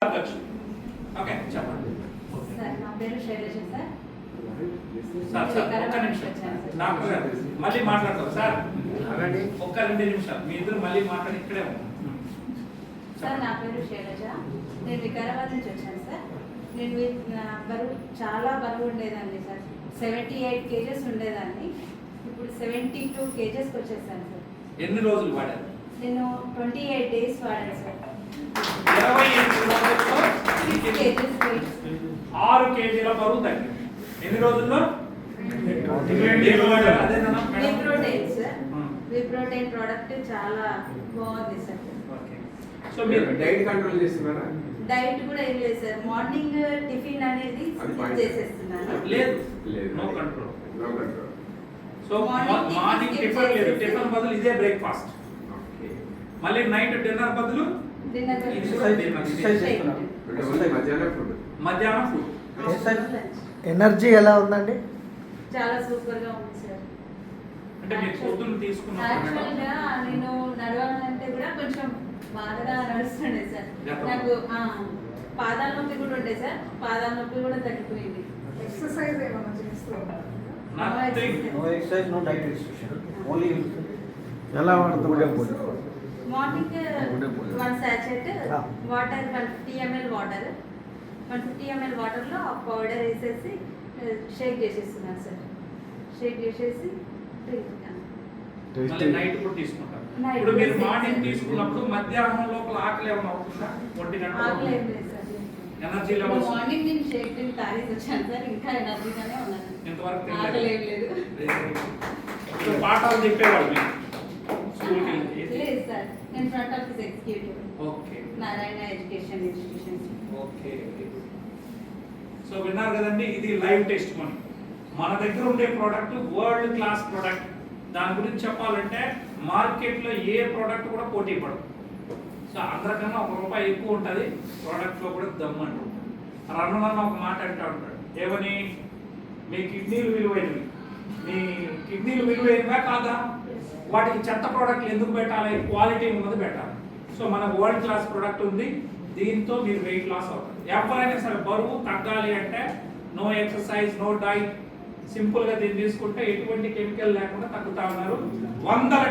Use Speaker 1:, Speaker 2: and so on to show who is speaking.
Speaker 1: Okay చెప్పండి
Speaker 2: sir నా పేరు శైలజ
Speaker 1: సార్ ఒక్క నిమిషం డాక్టర్ గారు మళ్ళీ మాట్లాడతాం సార్ ఒక్క 2 నిమిషాలు మీ ఇద్దరు మళ్ళీ మాట్లాడి ఇక్కడే
Speaker 2: సార్ నా పేరు శైలజ నేను వికారాబాద్ నుంచి వచ్చాను సార్ నేను బరువు చాలా బరువు ఉండేదాన్ని సార్ 78 kgs ఉండేదాన్ని ఇప్పుడు 72 kgsకి వచ్చేసాను సార్.
Speaker 1: ఎన్ని రోజులు వాడారు?
Speaker 2: నేను 28 days వాడాను సార్.
Speaker 1: 27 రోజుల్లో
Speaker 2: 6 kgs
Speaker 1: 6 kgల బరువు తగ్గింది. ఎన్ని రోజుల్లో?
Speaker 2: విప్రోటైన్ సార్. విప్రోటైన్ ప్రోడక్ట్ చాలా బాగుంది సార్.
Speaker 1: సో మీరు
Speaker 3: డైట్ కంట్రోల్ చేస్తున్నారా?
Speaker 2: డైట్ కూడా ఏం లేదు సార్. మార్నింగ్ టిఫిన్ అనేది చేసేస్తున్నాను.
Speaker 1: లేదు no control. So morning tiffin లేదు, టిఫిన్ బదులు ఇదే బ్రేక్ఫాస్ట్. మళ్ళీ నైట్ డిన్నర్ బదులు మధ్యాహ్నం ఫుడ్.
Speaker 4: ఎనర్జీ ఎలా ఉందండి?
Speaker 2: చాలా సూపర్ గా ఉంది సార్.
Speaker 1: అంటే మీరు పొద్దున్న తీసుకున్న
Speaker 2: యాక్చువల్గా నేను నడవాలంటే కూడా కొంచెం బాధగా నడుస్తుండే సార్. నాకు పాదాల నొప్పి కూడా ఉండే సార్. పాదాల నొప్పి కూడా తగ్గిపోయింది.
Speaker 5: ఎక్సర్సైజ్ ఏమైనా చేస్తున్నారా?
Speaker 4: No exercise, no diet restriction, only ఎలా వాడుతున్నారు?
Speaker 2: Morning 1 sachet water, 150 ml water, 150 ml వాటర్లో ఆ పౌడర్ వేసేసి షేక్ చేసేస్తున్నాను సార్. షేక్ చేసేసి
Speaker 1: మళ్ళీ నైట్ కూడా తీసుకుంటారు. ఇప్పుడు మీరు మార్నింగ్ తీసుకున్నప్పుడు మధ్యాహ్నం లోపల ఆకలి ఏమైనా అవుతుందా? 1 గంట
Speaker 2: ఆకలి ఏం లేదు సార్.
Speaker 1: ఎనర్జీ లెవెల్స్
Speaker 2: మార్నింగ్ నేను షేక్ తాగేసి వచ్చాను సార్. ఇంకా ఎనర్జీగానే ఉన్నాను.
Speaker 1: ఎంతవరకు
Speaker 2: ఆకలి ఏం లేదు.
Speaker 1: ఇప్పుడు పాఠాలు చెప్పేవాళ్ళు మీరు స్కూల్కి
Speaker 2: లేదు సార్. నేను front office executive.
Speaker 1: Okay
Speaker 2: Narayana education institutions.
Speaker 1: Okay. So విన్నారు కదండి, ఇది లైవ్ టెస్ట్ మనీ. మన దగ్గర ఉండే ప్రోడక్ట్ వరల్డ్ క్లాస్ ప్రోడక్ట్. దాని గురించి చెప్పాలంటే మార్కెట్లో ఏ ప్రోడక్ట్ కూడా పోటీ పడదు. సో అందరికన్నా ₹1 ఎక్కువ ఉంటుంది ప్రోడక్ట్లో కూడా దమ్ము అంటూ. రన్నమన్న ఒక మాట అంటూ ఉంటాడు, ఏమని? మీ కిడ్నీలు విలువైనవి. మీ కిడ్నీలు విలువైనవా కాదా? వాటికి చెత్త ప్రోడక్ట్లు ఎందుకు పెట్టాలి? క్వాలిటీ ఉన్నది పెట్టాలి. సో మనకు వరల్డ్ క్లాస్ ప్రోడక్ట్ ఉంది. దీంతో మీరు వెయిట్ లాస్ అవుతుంది. ఎవరైనా సరే బరువు తగ్గాలి అంటే నో ఎక్సర్సైజ్, నో డైట్, సింపుల్గా దీన్ని తీసుకుంటే ఎటువంటి కెమికల్ లేకుండా తగ్గుతా ఉన్నారు. 100